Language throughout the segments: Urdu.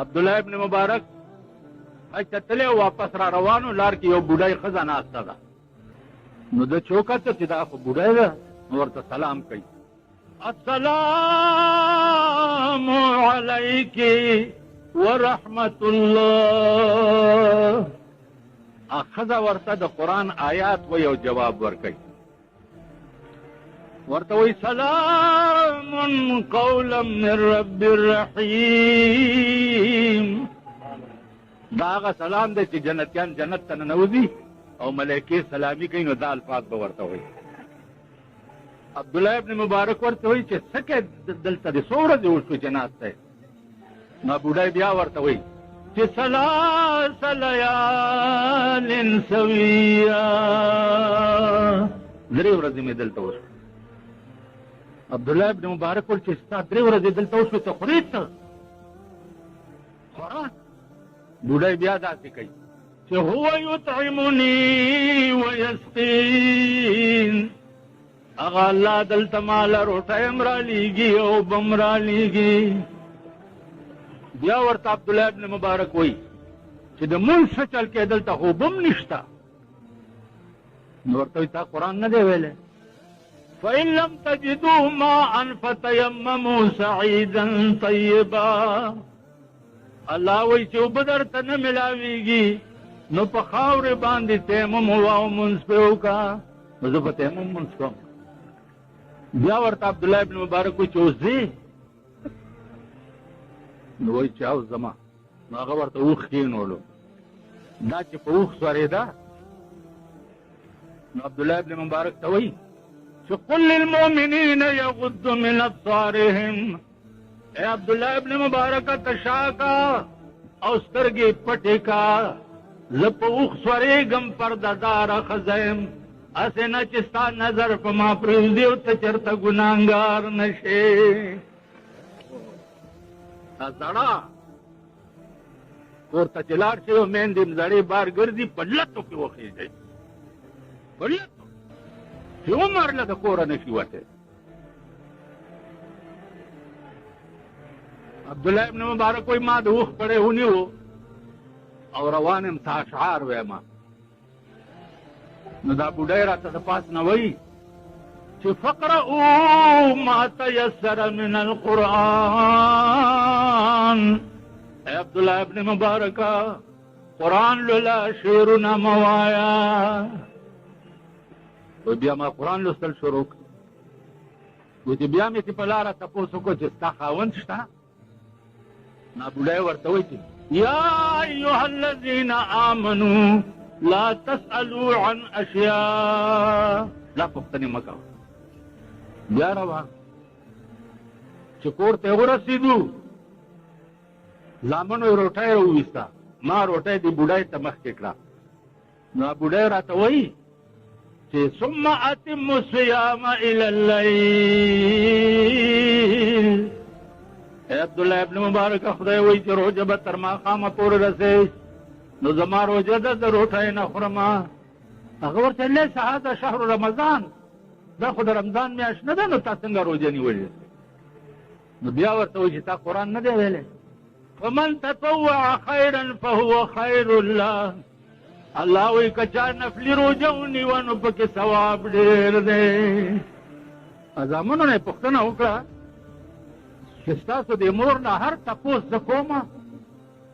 عبدالله ابن مبارک حج ته تللی واپس را روانو، لار کې یو بوډۍ ښځه ناسته ده. نو د چوکته چې دا خو بوډۍ ده، نو ورته سلام کوي، السلام علیک ورحمت الله. ښځه ورته د قرآن آیات و یو جواب ورکوي، ورته وی سلام قولا من رب الرحیم. دا هغه سلام دی چې جنتیان جنت ته ننوځي او ملایکې سلامي کوي، نو دا الفاظ به ورته وایي. عبدالله ابن مبارک ورته وایي چې څه کې دلته د څو ورځې وشوې چې ناست دی؟ نو بوډۍ بیا ورته وایي چې ثلاث لیال سویه، 3 ورځې مې دلته وشوې. عبدالله ابن مبارک ول چې ستا 3 ورځې دلته وشوې، ته خورې څه؟ خوراک. بوډۍ بیا داسې کوي چې هو یطعمني ویسقین، هغه الله دلته ماله روټۍ هم رالیږي او اوبه هم رالیږي. بیا ورته عبدالله ابن مبارک وایي چې د مونځ ښه چل کې دلته اوبه هم نشته. نو ورته وایي تا قرآن نه دی ویلی؟ فإن لم تجدوا ماء فتيمموا صعيدا طيبا. الله وایي چې اوبه درته نه ملاویږي، نو په خاورې باندې تیمم ووه او مونځ پرې وکړه. نو زه په تیمم مونځ کوم. بیا ورته عبدالله ابن مبارک وایي چې اوس ځې؟ نو وایي چې اوس ځمه. نو هغه ورته اوښ کېنولو. دا چې په اوښ سورېده، نو عبدالله ابن مبارک ته وایي چې قل للمؤمنین یغضوا من ابصارهم. اے عبدالله ابن مبارک تشاکا او سترګې پټې کا، زه په اوښ سورېږم پرده داره ښځه یم، هسې نه چې ستا نظر په ما پرېږدي او ته چېرته ګناهګار نه شې. دا زړه کور ته چې لاړ شي او میندې م زړې بار ګرځي، په لتو کې وخېږئ، په لتو چې عمر له د کوره نه شي وتی. عبدالله ابن مبارک وایي ما د اوښ پړی ونیو او روان یم، ته اشعار ویمه. نو دا بوډۍ راته د پاس نه وایي چې فقرؤوا ما تیسر من القرآن. اے عبدالله ابن مبارکه قرآن لوله، شعرونه مه وایه. بیا ما قرآن لوستل شروع کړ. وایي چې بیا مې چې په لاره تپوس وکړو چې ستا خاوند شته؟ نو بوډۍ ورته وایي چې یا ایها الذین آمنوا لا تسألوا عن اشیاء. لا پوښتنې مه کوه. بیا روان چې کور ته ورسېدو، زامنو یې روټۍ راوویسته، ما روټۍ دې بوډۍ ته مخکې کړه. نو بوډۍ راته وایي چې ثم اتم الصيام الى الليل. اے عبدالله ابن مبارک خدای وایي چې روژه به تر ماښامه پورې رسې، نو زما روژه ده، د روټۍ نه خورم. هغه ورته لیس هذا شهر رمضان، دا خو د رمضان میاشت نه ده، نو تا څنګه روژه نیولې؟ نو بیا ورته وایي چې تا قرآن نه دی ویلی؟ فمن تطوع خیرا فهو خیر له. الله وایي که چا نفلي روژه ونیوه نو پکې ثواب ډېر دی. زامنو نه یې پوښتنه وکړه چې ستاسو د مور نه هر تپوس زه کومه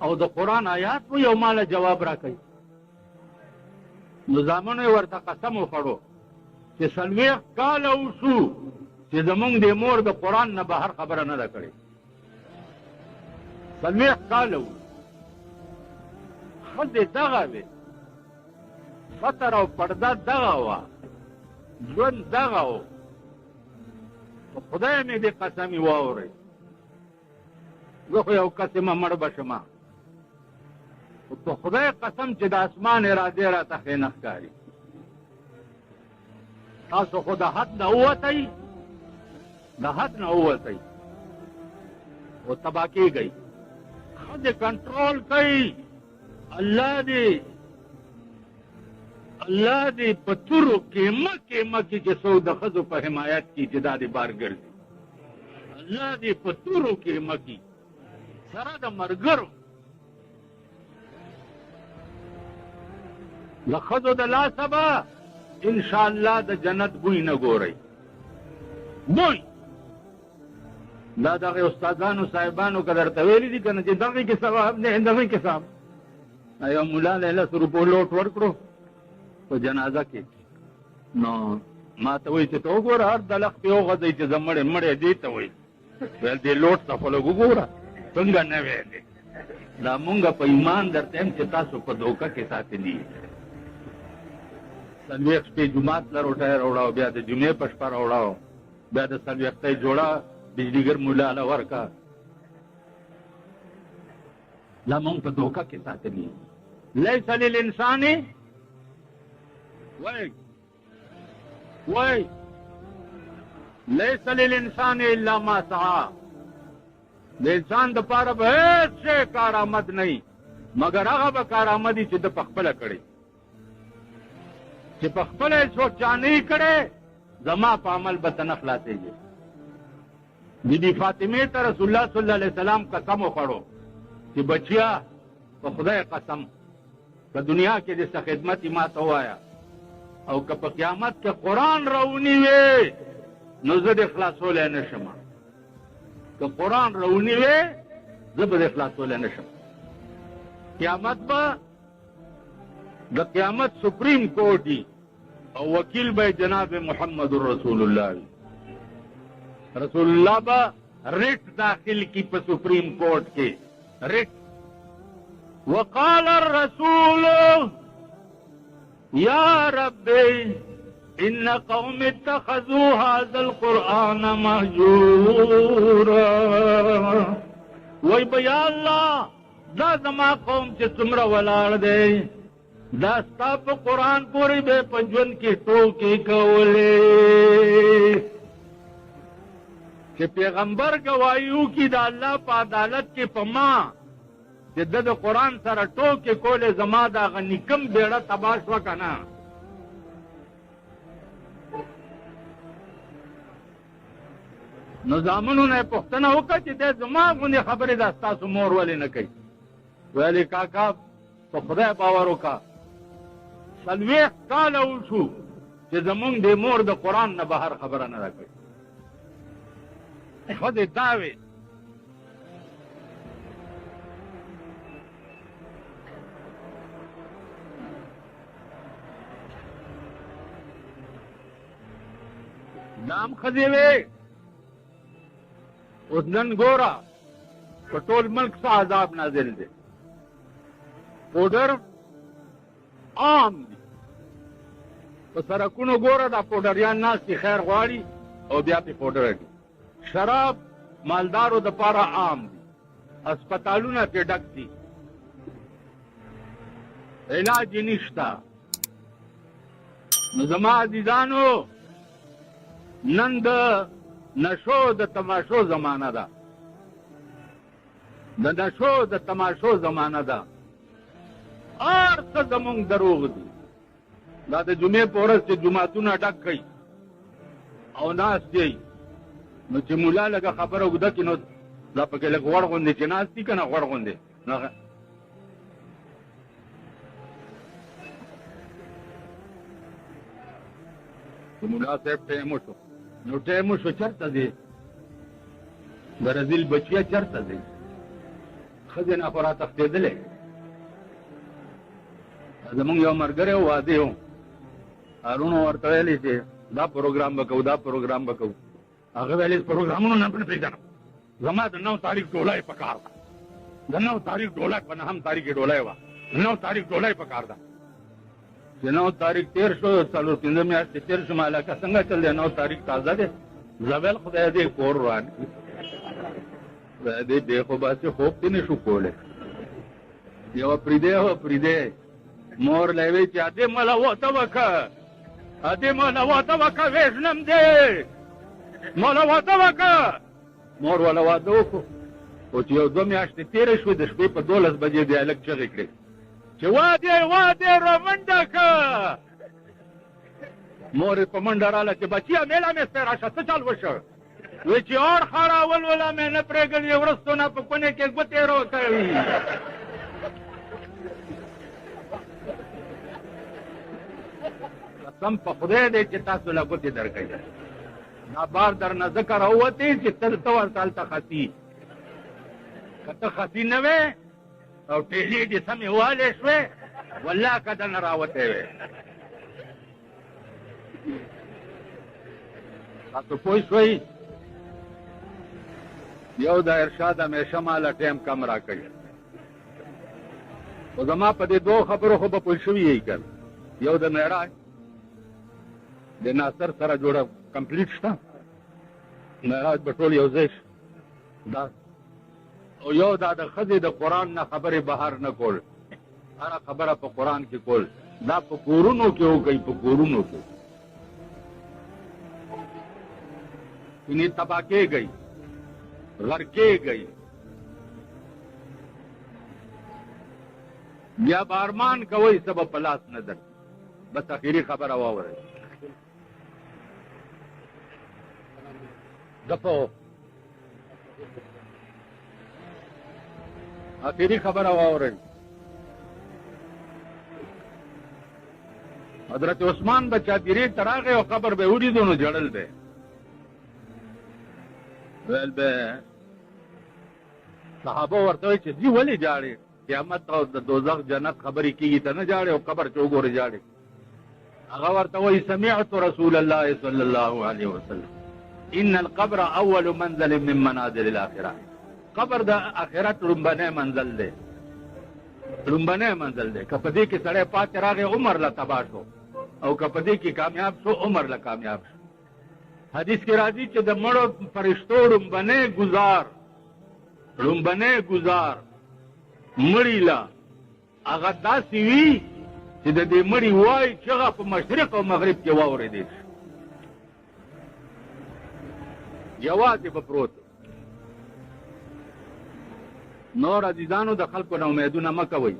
او د قرآن آیات وایي او ماله جواب را کوي. نو زامنو یې ورته قسم وخوړو چې 40 کاله وشو چې زمونږ د مور د قرآن نه بهر خبره نه ده کړې. 40 کاله وو. ښځې دغه وې، ستر او پرده دغه وه، ژوند دغه و. خدای مې دې قسمې واورئ، زه خو یو کس یم مړ به شمه، خو په خدای قسم چې د اسمان ارادې راته ښې نه ښکاري. تاسو خو د حد نه ووتئ، د حد نه ووتئ او تباه کېږئ. ښځې کنټرول کوي. الله دې په تورو کیمه کې چې څوک د ښځو په حمایت کې چې دا دې بار ګرځي. الله دې په تورو کیمه کې سره د مرګرو د ښځو د لاسه به انشاءالله د جنت بوی نه ګورئ. بوی دا دغه استادانو صاحبانو که درته ویلي دي که نه چې دغې کې ثواب دی دغې کې ثواب. یو ملا له 10 روپو لوټ ورکړو په جنازه کې، نو ما ته وایي چې ته وګوره هر دلخ پې وغځئ چې زه مړی دې ته وایي. ویل دې لوټ ته خو لږ وګوره څنګه نوی دی. دا مونږ په ایمان درته یم چې تاسو په دوکه کې ساتلي. 40 شپې جومات له روټۍ راوړه، بیا د جمعې په شپه راوړه، بیا د 40 جوړه بجلیګر مولا له ورکه. دا مونږ په دوکه کې ساتلي. لیس للانسان وای لیس للانسان الا ما سعى. د انسان د پاره به هیڅ شی کارآمد نه مګر هغه به کارآمدي چې د په خپله کړی. چې په خپله یې څوک چا نه یې کړی زما په عمل به ته نه خلاصېږي. بیبي فاطمې ته رسول الله صلی الله علیه وسلم قسم وخوړو چې بچیا په خدای قسم په دنیا کې دې څه خدمت یې ما ته ووایه او که په قیامت کې قرآن راونیوې نو زه دې خلاصولی نه شم. که قرآن راونیوې زه به دې خلاصولی نه شم. قیامت به د قیامت سپریم کورټ وي او وکیل به جناب محمد رسول الله وي. رسول الله به ریټ داخل کی په سپریم کورټ کې ریټ. وقال الرسول یا رب ان قوم اتخذوا هذا القرآن مهجورا. وای به یا الله دا زما قوم چې څومره ولاړ دی دا ستا په قرآن پورې به په ژوند کې ټوکې کولې. چې پیغمبر ګواهي وکړي د الله په عدالت کې په ما چې د قرآن سره ټوکې کولې زما د هغه نیکم بیړه تباه شوه که نه. نو زامنو نه یې پوښتنه وکړه چې دی زما غوندې خبرې دا ستاسو مور ولې نه کوي. ویلې کاکا په خدای باور وکړه 40 کاله وشو چې زمونږ د مور د قرآن نه بهر خبره نه راکوي. ښځې دا وې دا هم ښځې وې. اوس نن ګوره په ټول ملک څه عذاب نازل دی. پوډر عام دي په سړکونو ګوره دا پوډریان ناست دي خیر غواړي او بیا پې پوډر اچوي. شراب مالدارو دپاره عام دي. اسپتالونه پې ډک دي. علاج یې نشته. نو زما عزیزانو نن د نشو د تماشو زمانه ده. د نشو د تماشو زمانه ده. هر څه زمونږ دروغ دي. دا د جمعې په ورځ چې جوماتونه ډک کړي او ناست دی نو چې ملا لږه خبره اوږده کړي نو دا پکې لږ غوړ غوندې چې ناست دي که نه غوړ غوندې د ملا صاحب ټایم وشو نو ټایم وشو چېرته دی د رذیل بچیه چېرته دی ښځې نه خو را تښتېدلی. زمونږ یو ملګری و واده و هارون ورته ویلې چې دا پروګرام به کوو دا پروګرام به کوو. هغه ویلې پروګرامونو نه پرېږدم زما د 9 تاریخ ډولۍ په کار ده. د 9 تاریخ ډولۍ په 9 تاریخ کې ډولۍ وه 9 تاریخ ډولۍ په کار ده. چې 9 تاریخ تېر شو 4-5 میاشتې تېر شو مالکه څنګه چل دی 9 تاریخ تازه دی. زه ویل خدای دې کور روان کړي خدای دې بې خو باسې خوب دې نه شو کولی. یوه پرېدی مور له وی چې ادې مله واده وکړه ادې مله واده وکړه وېژنم دې مله واده وکړه. مور والا واده وکړو او چې یو 2 میاشتې تېرې شوې د شپې په 12 بجې د هلک چغې کړې چې واده را منډه که. مور یې په منډه راله چې بچیه میله مې سپی راشه څه چل وشه وی چې اور خړه اول ولا مې نه پرېږدي ورستو نه په کونې کې ګوتې روکوي. قسم په خدای دی چې تاسو له ګوتې درکوي. دا بار در نه ذکر راووتې چې تل ته ورته هلته خطي که ته خطي نه وې او ټیلې دې سمې والې شوې والله که دنه راوتې وې. تاسو پوه شوئ یو د ارشاد همیشه ماله ټایم کم راکوي. خو زما په دې دوو خبرو خو به پوه شوي یې که یو د معراج د ناصر سره جوړه کمپلیټ شته معراج به ټول یو ځای شي دا او یو دا د ښځې د قرآن نه خبرې بهر نه کول هره خبره په قرآن کې کول دا په کورونو کې وکړئ په کورونو کې انہیں تباہ کے گئی غر کے گئی بیا بارمان کوئی سب پلاس نظر بس اخیری خبر واور دفو اخیری خبر واور حضرت عثمان بچا دیری تراغه او قبر به وړي دونو جړل به ویل به صحابه ورته چې دی ولې جاړي قیامت او د دوزخ جنت خبرې کیږي ته نه جاړي او قبر چوغور جاړي هغه ورته وایي سمعت رسول الله صلی الله علیه وسلم ان القبر اول منزل من منازل الاخره قبر د اخرت لومبنه منزل دی لومبنه منزل دی کپدې کې سړی پاتې راغی عمر لا تباہ شو او کپدې کې کامیاب شو عمر لا کامیاب شو حدیث کې راځي چې د مړو فرشتو لومبنه گزار مړی لا هغه داسې وي چې د دې مړی وای چې هغه په مشرق او مغرب کې واورېدی یوازې به پروت نور عزیزانو د خلکو نه امیدونه مه کوئ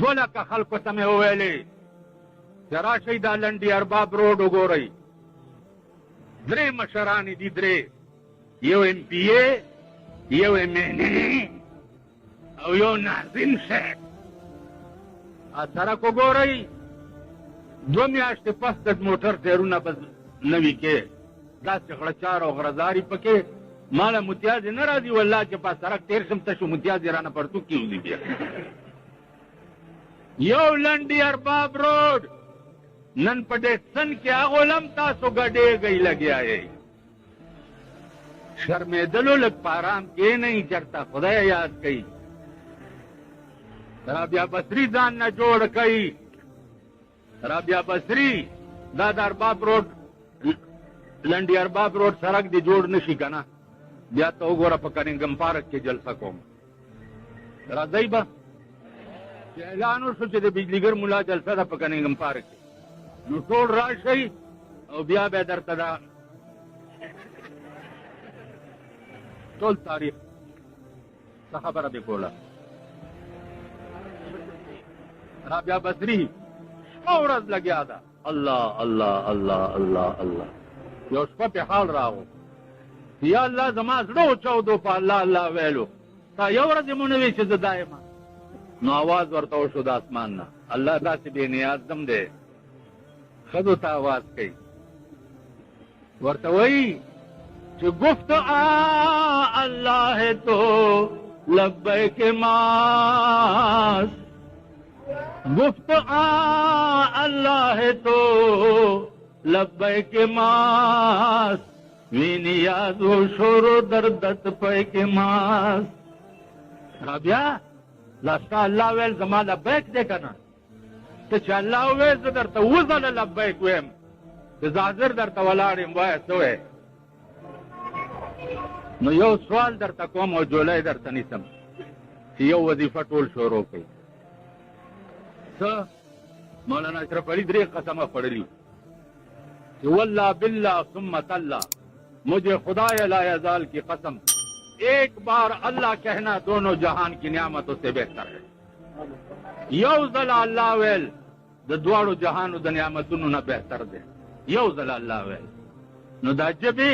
2 لکه خلکو ته مې وویلې چې راشئ دا لنډي ارباب روډ وګورئ 3 مشرانې دي 3 یو ایم پی اے یو ایم این اے او یو ناظم شیخ سړک وګورئ 2 میاشتې پس د موټر ټایرونه به نوي کې داسې غړچار او غرزاري پکې ماله متیازې نه راځي والله چې په سړک تېر شم ته شو متیازې رانه پرتو کېوځي بیا یو لنډي ارباب روډ نن په ډیسن کې هغو لم تاسو ګډېږئ لګیا یئ شرمېدلو لږ په ارام کښېنئ چېرته خدای یاد کوي رابعه بصري ځان نه جوړ کوي رابعه بصري دا د ارباب روډ لنډي ارباب روډ سړک دې جوړ نشي که نه بیا ته وګوره په کنینګم پارک کې جلسه کوم راځئ به چې اعلان وشو چې د بجلیګر ملا جلسه ده په کنینګم پارک کې نو ټول راشئ او بیا به درته دا ټول تاریخ څه خبره به کوله رابعه بصري شپه ورځ لګیا ده الله الله الله الله الله یو شپه پې حال راغو یا الله زما زړه وچاودو په الله الله ویلو تا یو ورځ مو نه وی چې زه دا یم نو آواز ورته وشو د اسمان نه الله داسې بې نیاز دم دی ښځو ته آواز کوي ورته وایي چې گفت الله ہے تو لبیک ماس گفت اللہ ہے تو لبیک ماس وی نیاز و شور و دردت پیک ماس رابعه لاستا الله ویل زما لبیک دی که نه ته چې الله وویل زه درته 7 ځله لبیک ویم چې زه حاضر درته ولاړ یم وایه څه وایې نو یو سوال درته کوم او جولای درته نیسم چې یو وظیفه ټول شروع کوي څه مولانا اشرف علي 3 قسمه پڑھلی کہ واللہ باللہ ثم تاللہ مجھے خدای لا یزال کی قسم ایک بار اللہ کہنا دونوں جہان کی نعمتوں سے بہتر ہے یو ځل الله ویل د دواړو جهانو د نعمتونو نه بهتر دی یو ځل الله ویل نو دا جبې